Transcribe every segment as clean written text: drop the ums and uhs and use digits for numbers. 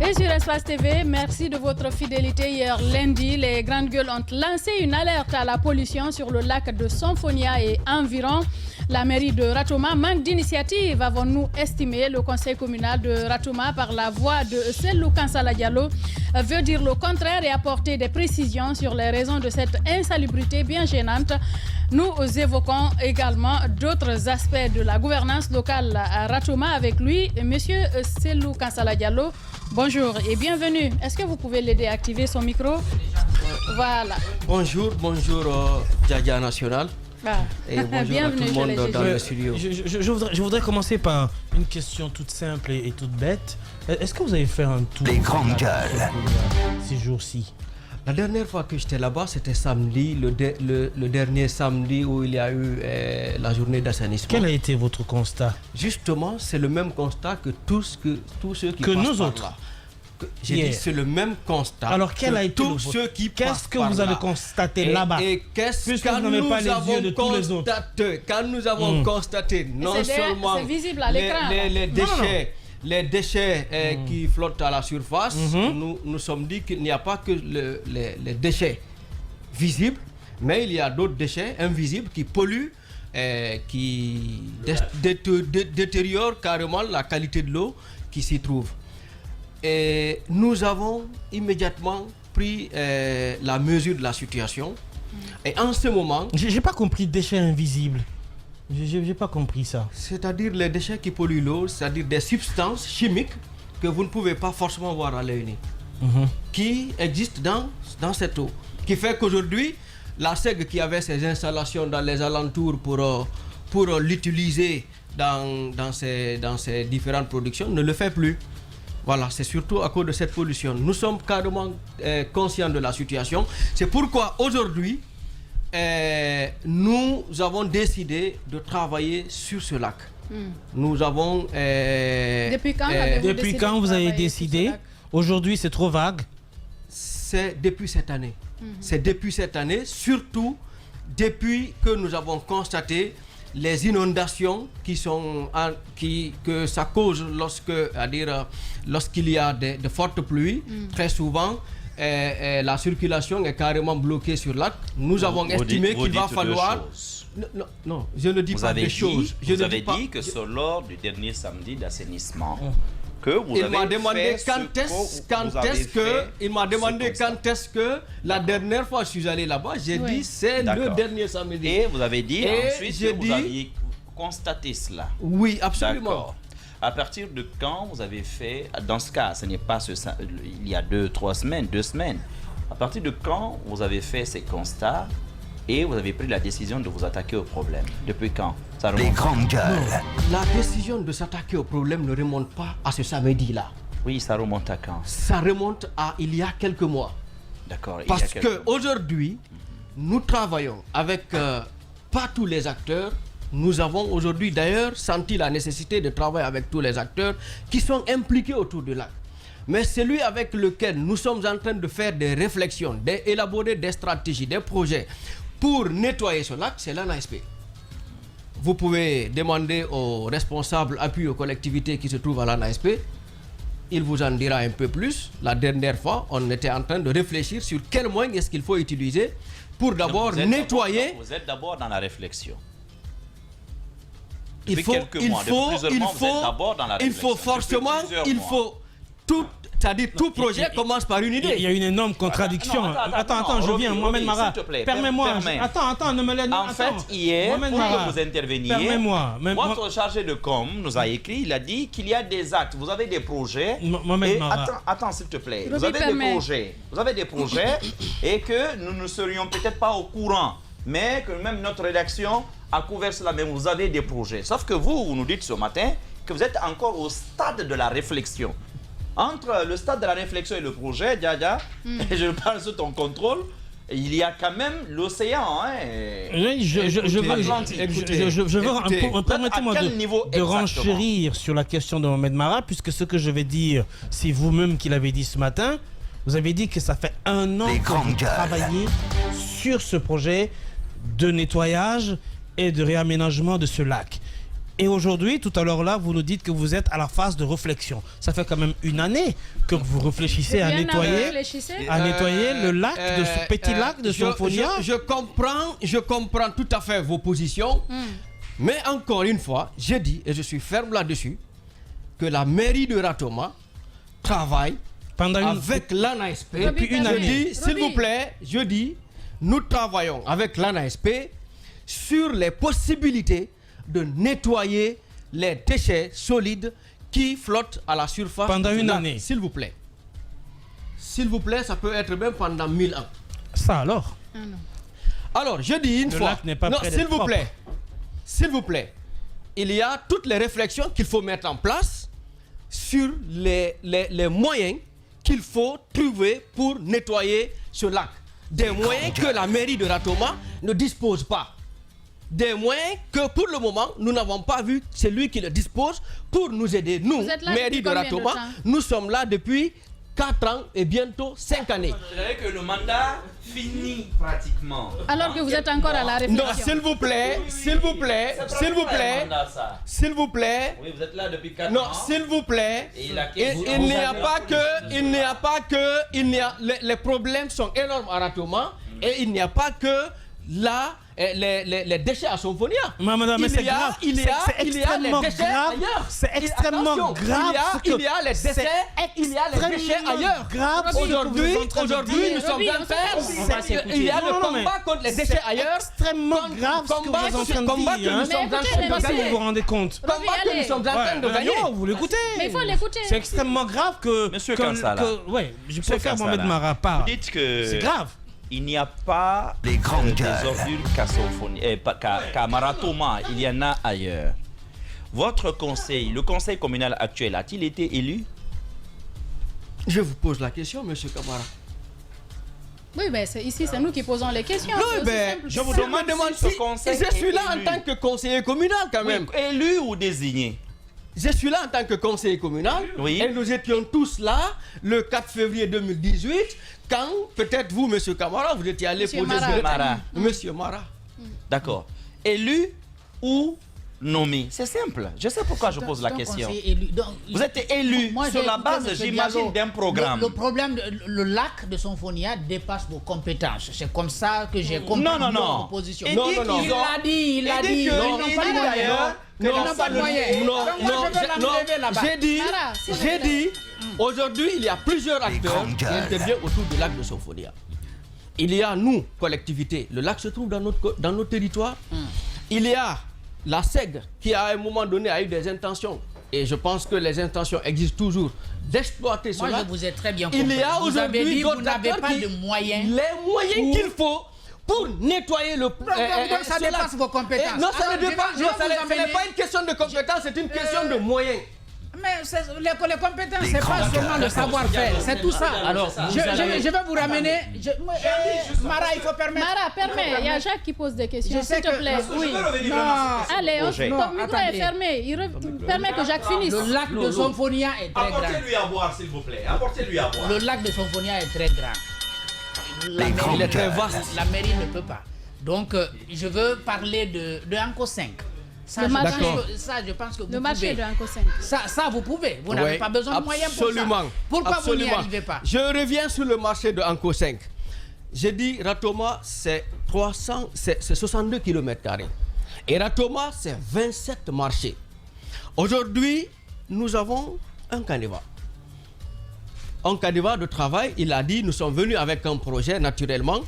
Et sur Espace TV, merci de votre fidélité. Hier lundi, les Grandes Gueules ont lancé une alerte à la pollution sur le lac de Sonfonia et environ. La mairie de Ratouma manque d'initiative, avons-nous estimé. Le conseil communal de Ratouma, par la voix de Sellou Kansala Diallo, veut dire le contraire et apporter des précisions sur les raisons de cette insalubrité bien gênante. Nous évoquons également d'autres aspects de la gouvernance locale à Ratouma avec lui, M. Sellou Kansala Diallo. Bonjour et bienvenue. Est-ce que vous pouvez l'aider à activer son micro? Voilà. Bonjour, Djadia National. Et bonjour bienvenue, à tout le monde dans le studio. Je voudrais commencer par une question toute simple et toute bête. Est-ce que vous avez fait un tour des Grandes Gueules ces jours-ci? La dernière fois que j'étais là-bas, c'était samedi, le dernier samedi où il y a eu la journée d'assainissement. Quel a été votre constat? Justement, c'est le même constat que tous ceux qui que passent nous par autres. là. J'ai dit c'est le même constat. Alors quel a été tous ceux qui passent Qu'est-ce que vous avez constaté là-bas? Et qu'est-ce Puisque que vous n'avez nous pas les avons yeux de tous les autres. constaté? Quand nous avons constaté non seulement c'est visible à l'écran, les déchets qui flottent à la surface, nous sommes dit qu'il n'y a pas que les déchets visibles, mais il y a d'autres déchets invisibles qui polluent, qui détériorent carrément la qualité de l'eau qui s'y trouve. Et nous avons immédiatement pris la mesure de la situation. Et en ce moment... J'ai pas compris déchets invisibles. J'ai pas compris ça. C'est-à-dire les déchets qui polluent l'eau, c'est-à-dire des substances chimiques que vous ne pouvez pas forcément voir à l'œil nu, qui existent dans cette eau. Qui fait qu'aujourd'hui, la SEG qui avait ses installations dans les alentours pour l'utiliser dans ses différentes productions ne le fait plus. Voilà, c'est surtout à cause de cette pollution. Nous sommes carrément conscients de la situation. C'est pourquoi aujourd'hui, nous avons décidé de travailler sur ce lac. Nous avons... Depuis quand vous avez décidé? Aujourd'hui, c'est trop vague. C'est depuis cette année. C'est depuis cette année, surtout depuis que nous avons constaté les inondations que ça cause lorsqu'il y a de fortes pluies. Très souvent, la circulation est carrément bloquée sur le lac. Nous avons estimé qu'il va falloir... Non, je ne dis pas des choses. Vous avez dit que c'est lors du dernier samedi d'assainissement que vous il avez m'a demandé il m'a demandé quand est-ce que la dernière fois je suis allé là-bas, j'ai dit c'est le dernier samedi. Et vous avez dit ensuite que vous dit, aviez constaté cela. Oui, absolument. À partir de quand vous avez fait, dans ce cas, ce n'est pas il y a 2 semaines, à partir de quand vous avez fait ces constats et vous avez pris la décision de vous attaquer au problème? Depuis quand? Les Grandes Gueules. La décision de s'attaquer au problème ne remonte pas à ce samedi-là. Oui, ça remonte à quand? Ça remonte à il y a quelques mois. D'accord. Parce qu'aujourd'hui, nous travaillons avec pas tous les acteurs. Nous avons aujourd'hui d'ailleurs senti la nécessité de travailler avec tous les acteurs qui sont impliqués autour du lac. Mais celui avec lequel nous sommes en train de faire des réflexions, d'élaborer des stratégies, des projets pour nettoyer ce lac, c'est l'ANASP. Vous pouvez demander aux responsables appui aux collectivités qui se trouvent à l'ANASP. Il vous en dira un peu plus. La dernière fois, on était en train de réfléchir sur quels moyens est-ce qu'il faut utiliser pour d'abord nettoyer. Vous êtes d'abord dans la réflexion. Il faut forcément, c'est-à-dire tout projet commence par une idée. Il y a une énorme contradiction. Attends, je viens, Mohamed Mara. Permets-moi. Attends, ne me laisse pas. En fait, hier, pour que vous interveniez, votre chargé de com nous a écrit, il a dit qu'il y a des actes, vous avez des projets. Mohamed Mara. Attends, s'il te plaît. Vous avez des projets et que nous ne serions peut-être pas au courant, mais que même notre rédaction a couvert cela, mais vous avez des projets. Sauf que vous nous dites ce matin que vous êtes encore au stade de la réflexion. Entre le stade de la réflexion et le projet, Djadia, et je parle sous ton contrôle, il y a quand même l'océan. Permettez-moi de renchérir sur la question de Mohamed Mara, puisque ce que je vais dire, c'est vous-même qui l'avez dit ce matin. Vous avez dit que ça fait 1 an que vous travaillez sur ce projet de nettoyage et de réaménagement de ce lac. Et aujourd'hui, tout à l'heure là, vous nous dites que vous êtes à la phase de réflexion. Ça fait quand même une année que vous réfléchissez à nettoyer le lac, de ce petit lac de Symphonia. Je comprends tout à fait vos positions. Mais encore une fois, je dis, et je suis ferme là-dessus, que la mairie de Ratoma travaille avec l'ANASP. Depuis une année. S'il vous plaît, je dis, nous travaillons avec l'ANASP sur les possibilités de nettoyer les déchets solides qui flottent à la surface. Pendant une année. S'il vous plaît. S'il vous plaît, ça peut être même pendant 1000 ans. Ça alors? Alors, je dis une fois. Lac n'est pas près s'il d'être vous propre. plaît. S'il vous plaît. Il y a toutes les réflexions qu'il faut mettre en place sur les moyens qu'il faut trouver pour nettoyer ce lac. Des moyens que la mairie de Ratoma ne dispose pas. Des moyens que pour le moment, nous n'avons pas vu celui qui le dispose pour nous aider. Nous, mairie de Ratoma, nous sommes là depuis 4 ans et bientôt 5 années. Je dirais que le mandat finit pratiquement. Alors que vous êtes encore à la réflexion. Non, s'il vous plaît, s'il vous plaît, s'il vous plaît, s'il vous plaît. Oui, vous êtes là depuis 4 ans. Non, s'il vous plaît. Il n'y a pas que, les problèmes sont énormes à Ratoma et il n'y a pas que là. Les déchets à Symphonia. Madame, mais c'est grave. Il y a les déchets ailleurs. C'est extrêmement grave. Il y a les déchets ailleurs. Aujourd'hui, nous sommes en train. Il y a le combat contre les déchets ailleurs. Extrêmement grave ce que vous êtes en train de dire. Je ne sais pas si vous vous rendez compte. Combat que nous sommes en train de gagner. Vous l'écoutez. Mais il faut l'écouter. C'est extrêmement grave que. Monsieur Kansala. Oui, je préfère Mohamed Mara part. Vous dites que. C'est grave. Il n'y a pas Les grandes des gueules. ordures qu'à Maratoma, il y en a ailleurs. Votre conseil, le conseil communal actuel, a-t-il été élu? Je vous pose la question, monsieur Kamara. Oui, ben ici, c'est nous qui posons les questions. Non, ben, je vous demande si ce conseil je suis là est en élu. tant que conseiller communal quand même. Oui, élu ou désigné? Je suis là en tant que conseiller communal. Oui. Et nous étions tous là le 4 février 2018 quand peut-être vous, monsieur Kamara, vous étiez allé Monsieur poser Mara. Mara. Monsieur Mara. D'accord. Élu ou nommé? C'est simple. Je sais pourquoi je pose la question. Vous êtes élu sur la base, j'imagine, d'un programme. Le problème, le lac de Symphonia dépasse vos compétences. C'est comme ça que j'ai compris Non. votre position. Il Non, dit non, non. Il l'a dit, il a dit. Ils n'ont pas de moyens. Ils n'ont pas de moyens. Non, Donc moi, je vais l'enlever là-bas. Mara, s'il vous j'ai plaît. dit, aujourd'hui, il y a plusieurs acteurs grandes qui gueules. interviennent autour du lac de Symphonia. Il y a nous, collectivité, le lac se trouve dans notre territoire. Il y a la SEG qui à un moment donné a eu des intentions, et je pense que les intentions existent toujours, d'exploiter ce Moi, lac. je vous ai très bien compris. Il y a Vous avez aujourd'hui dit que vous d'autres n'avez acteurs pas qui- de moyens. Les moyens qu'il faut pour nettoyer le donc ça ce lac. dépasse vos compétences. Non, ça Alors, ne dépasse, je vais non, vous ce n'est amener- pas une question de compétence, c'est une question de moyens. Mais les compétences, c'est pas seulement le savoir-faire, c'est tout ça. Alors, je vais vous ramener. Mara, il faut permettre. Mara, permets. Il y a Jacques qui pose des questions. Je sais S'il te que- plaît. Oui. Allez, projet. ton Non, micro attendez. est fermé. Permet que Jacques finisse. Le lac de Symphonia est très grand. Apportez-lui à boire, s'il vous plaît. Apportez-lui à boire. Le lac de Symphonia est très grand. La grandes Il est très gueules. vaste. La mairie ne peut pas. Donc, je veux parler de Anco 5. Ça, Le je marché. pense que- ça, je pense que vous Le marché pouvez. de Anco 5. Ça, vous pouvez. Vous n'avez Oui, pas besoin de moyens pour ça. absolument. Pourquoi Absolument. vous n'y arrivez pas? Je reviens sur le marché de Anco 5. J'ai dit Ratoma, c'est 62 km². Et Ratoma, c'est 27 marchés. Aujourd'hui, nous avons un canevas. Un canevas de travail, il a dit, nous sommes venus avec un projet naturellement.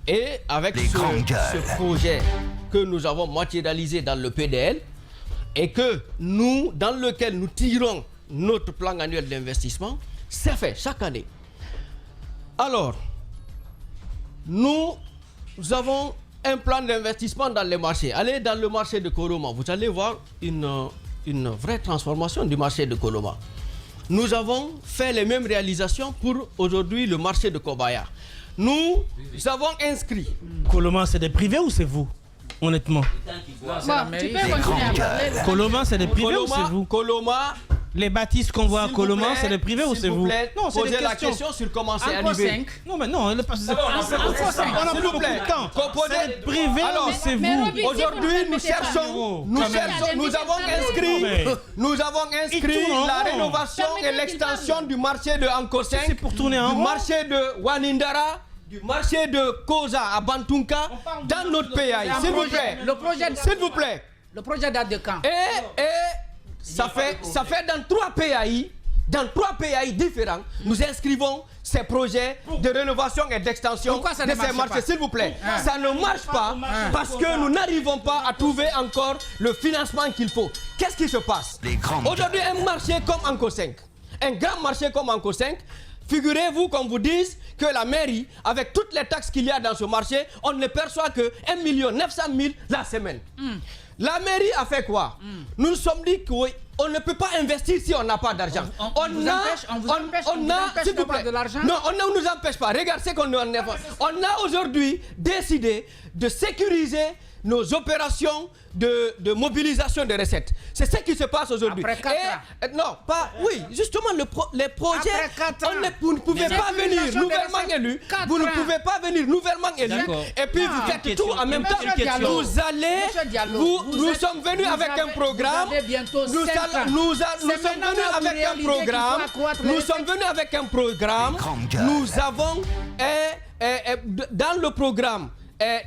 Et avec Les grandes gueules. ce projet que nous avons matérialisé dans le PDL et que nous, dans lequel nous tirons notre plan annuel d'investissement, c'est fait chaque année. Alors, nous avons un plan d'investissement dans les marchés. Allez dans le marché de Koloma, vous allez voir une vraie transformation du marché de Koloma. Nous avons fait les mêmes réalisations pour aujourd'hui le marché de Kobaya. Nous avons inscrit. Koloma, c'est des privés ou c'est vous? Honnêtement. Bon, tu peux continuer à parler. Koloma, c'est des privés ou c'est vous? Koloma, Les bâtisses qu'on voit à Colomans, c'est les privés ou c'est vous? Non, c'est posez la question sur comment c'est arrivé. Non, mais non, on n'a plus beaucoup de temps. C'est privé ou c'est vous? Aujourd'hui, nous avons inscrit la rénovation et l'extension du marché de Anko 5, du marché de Wanindara, du marché de Koza à Bantunka dans notre PAI. S'il vous plaît. S'il vous plaît. Le projet date de quand? Et ça fait dans 3 PAI. Dans 3 PAI différents, nous inscrivons ces projets de rénovation et d'extension de ces marchés. S'il vous plaît, ça ne marche pas parce que nous n'arrivons pas à trouver encore le financement qu'il faut. Qu'est-ce qui se passe? Aujourd'hui, un marché comme Anko 5, un grand marché comme Anko 5, figurez-vous qu'on vous dise que la mairie, avec toutes les taxes qu'il y a dans ce marché, on ne perçoit que 1 900 000 la semaine. La mairie a fait quoi? Nous nous sommes dit qu'on ne peut pas investir si on n'a pas d'argent. On vous empêche de l'argent? Non, on ne nous empêche pas. Regardez ce qu'on a fait. On a aujourd'hui décidé de sécuriser nos opérations de mobilisation de recettes. C'est ce qui se passe aujourd'hui. Après 4 ans. Non, pas... Oui, justement, les projets... Vous ne pouvez pas venir nouvellement élu. Vous ne pouvez pas venir nouvellement élu. Et puis vous faites tout en même temps. Vous allez... Nous sommes venus avec un programme. Nous sommes venus avec un programme. Nous sommes venus avec un programme. Nous avons... dans le programme...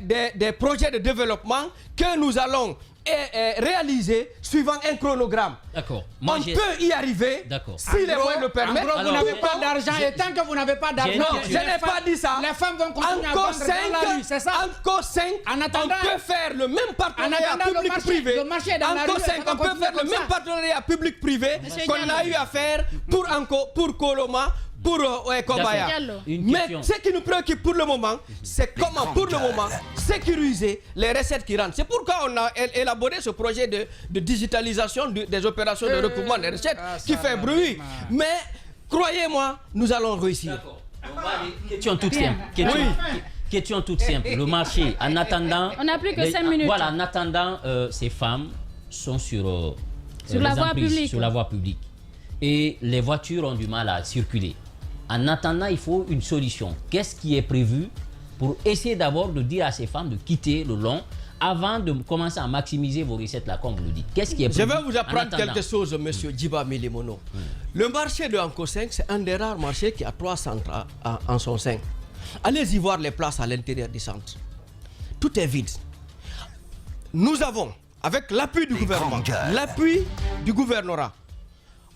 Des projets de développement que nous allons réaliser suivant un chronogramme. D'accord. On peut y arriver si les moyens le permettent. En gros, vous n'avez pas d'argent et tant que vous n'avez pas d'argent, je n'ai pas dit ça. Les femmes vont continuer à vendre dans la rue, c'est ça? Encore 5, en attendant, on peut faire le même partenariat public-privé. Encore 5, on peut faire le même partenariat public-privé qu'on a eu à faire pour Coloma, pour Kobaya. Mais ce qui nous préoccupe pour le moment, c'est comment pour le moment sécuriser les recettes qui rentrent. C'est pourquoi on a élaboré ce projet de digitalisation des opérations de recouvrement des recettes qui fait bruit. Mais croyez-moi, nous allons réussir. D'accord. Question toute simple. Question toute simple. Le marché, en attendant... On n'a plus que 5 minutes. Voilà, en attendant, ces femmes sont sur la voie publique. Sur la voie publique. Et les voitures ont du mal à circuler. En attendant, il faut une solution. Qu'est-ce qui est prévu pour essayer d'abord de dire à ces femmes de quitter le long avant de commencer à maximiser vos recettes là, comme vous le dites? Qu'est-ce qui est prévu? Je vais vous apprendre quelque chose, monsieur Djiba Milimono. Le marché de Anko 5, c'est un des rares marchés qui a 3 centres en son sein. Allez-y voir les places à l'intérieur du centre. Tout est vide. Nous avons, avec l'appui du gouvernement, l'appui du gouvernorat,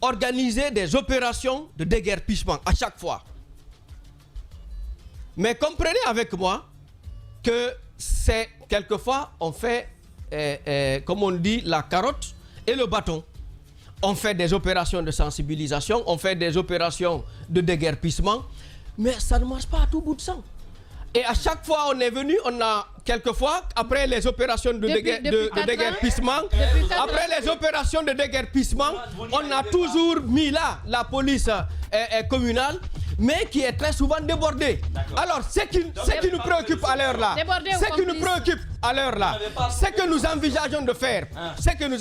organiser des opérations de déguerpissement à chaque fois. Mais comprenez avec moi que c'est quelquefois on fait, comme on dit, la carotte et le bâton. On fait des opérations de sensibilisation, on fait des opérations de déguerpissement, mais ça ne marche pas à tout bout de champ. Et à chaque fois on est venu, on a quelquefois, après les opérations de déguerpissement, on a toujours mis là la police communale, mais qui est très souvent débordée. Alors, ce qui nous préoccupe à l'heure là, ce que nous envisageons de faire, c'est qu'une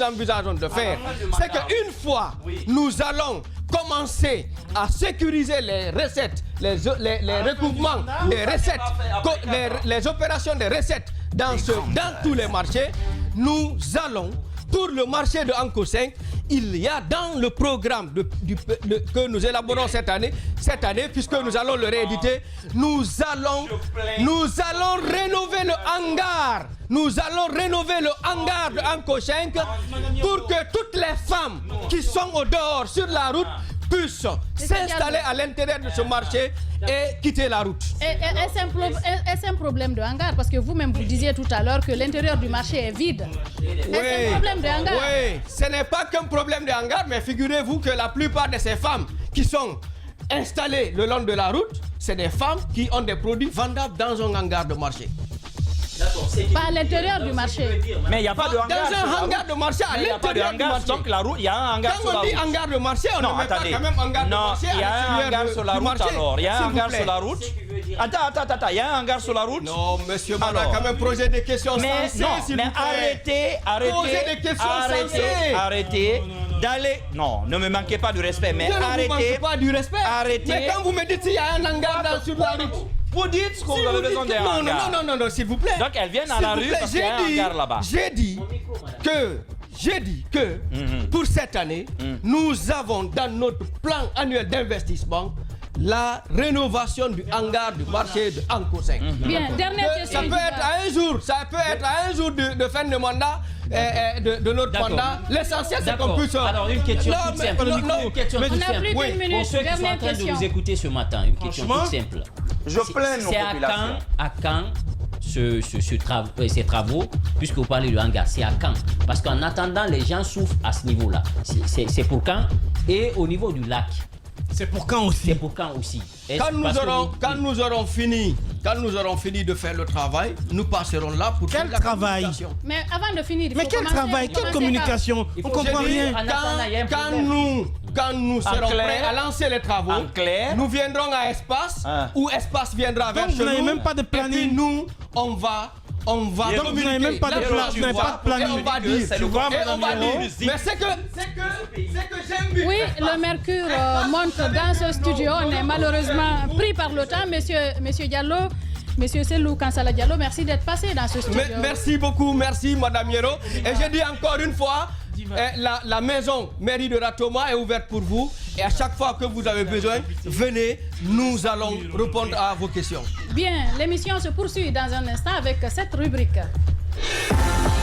fois nous allons commencer à sécuriser les recettes, les recouvrements, les recettes, les opérations de recettes dans tous les marchés, nous allons, pour le marché de Anko 5, il y a dans le programme que nous élaborons cette année, puisque nous allons le rééditer, nous allons rénover le hangar. Nous allons rénover le hangar de Anko 5 pour que toutes les femmes qui sont au dehors sur la route puissent s'installer à l'intérieur de ce marché et quitter la route. Est-ce un problème de hangar? Parce que vous-même vous disiez tout à l'heure que l'intérieur du marché est vide. Est-ce un problème de hangar? Oui, ce n'est pas qu'un problème de hangar, mais figurez-vous que la plupart de ces femmes qui sont installées le long de la route, c'est des femmes qui ont des produits vendables dans un hangar de marché. Pas à l'intérieur du marché. Mais il n'y a pas de hangar. Dans un hangar de marché, à l'intérieur du marché. Donc la route, il y a un hangar sur la route. Quand on dit hangar de marché, on ne met pas quand même hangar de marché à l'extérieur du marché. Il y a un hangar sur la route. Attends, il y a un hangar sur la route. Non, monsieur, on a quand même posé des questions sensées, s'il vous plaît. Mais arrêtez. d'aller... Non, ne me manquez pas de respect, mais Je ne arrêtez... vous manque pas du respect. Arrêtez. Mais quand vous me dites s'il y a un hangar sur la route... Vous dites ce que vous avez besoin d'un hangar. Non, s'il vous plaît. Donc elles viennent à la rue parce qu'il y a un hangar là-bas. J'ai dit que pour cette année, nous avons dans notre plan annuel d'investissement la rénovation du hangar du marché de Anko 5. Bien, dernière question. Ça peut être à un jour de fin de mandat de notre mandat. L'essentiel c'est qu'on puisse... Alors une question toute simple. Une question toute simple. Pour ceux qui sont en train de vous écouter ce matin, une question toute simple. Je plains nos populations. C'est à quand ces travaux, puisque vous parlez de hangar, c'est à quand? Parce qu'en attendant, les gens souffrent à ce niveau-là. C'est pour quand? Et au niveau du lac, c'est pour quand aussi? C'est pour quand aussi? Quand nous aurons fini de faire le travail, nous passerons là pour quel travail? Mais avant de finir, mais quel travail? Quelle communication? On comprend rien. Quand nous serons prêts à lancer les travaux, nous viendrons à Espace, ou Espace viendra vers chez nous. Vous n'avez même pas de planning. Et puis nous, on va donc vous n'avez même pas de planning. On va dire, tu vois, mais c'est que j'aime bien. Oui, le mercure monte dans ce studio. On est malheureusement pris par le temps. Monsieur Diallo, Monsieur Selou Kansala Diallo, merci d'être passé dans ce studio. Merci beaucoup, merci Madame Yero. Et je dis encore une fois, la maison mairie de Ratoma est ouverte pour vous. Et à chaque fois que vous avez besoin, venez, nous allons répondre à vos questions. Bien, l'émission se poursuit dans un instant avec cette rubrique.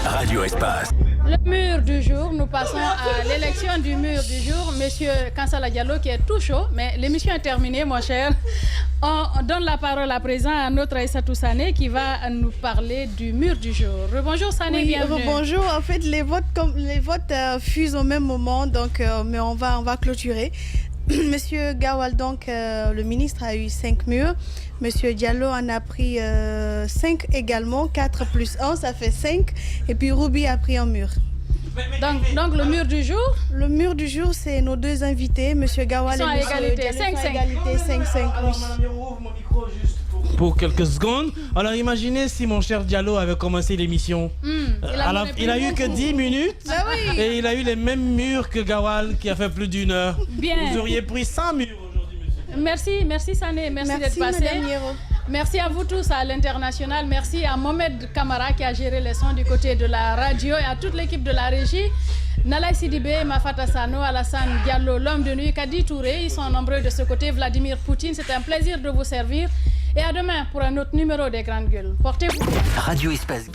Radio Espace. Le mur du jour, nous passons à l'élection du mur du jour. Monsieur Kansala Diallo qui est tout chaud, mais l'émission est terminée, mon cher. On donne la parole à présent à notre Aïssatou Sané qui va nous parler du mur du jour. Bonjour Sané, bienvenue. Bonjour, en fait les votes fusent au même moment, donc, mais on va clôturer. Monsieur Gawal, donc, le ministre a eu 5 murs. Monsieur Diallo en a pris 5 également. 4 plus 1, ça fait 5. Et puis Ruby a pris un mur. Donc le mur du jour? Le mur du jour, c'est nos deux invités, Monsieur Gawal et Monsieur Diallo. 5-5. Pour quelques secondes. Alors imaginez si mon cher Diallo avait commencé l'émission. Il a eu que 10 minutes. Ah oui. Et il a eu les mêmes murs que Gawal qui a fait plus d'1 heure. Bien. Vous auriez pris 100 murs aujourd'hui, monsieur. Merci Sané, merci d'être passé. Merci à vous tous à l'international. Merci à Mohamed Kamara qui a géré les sons du côté de la radio et à toute l'équipe de la régie. Nalai Sidibé, Mafata Sano, Alassane Diallo, l'homme de nuit, Kadi Touré, ils sont nombreux de ce côté. Vladimir Poutine, c'était un plaisir de vous servir. Et à demain pour un autre numéro des Grandes Gueules. Portez-vous. Radio Espace.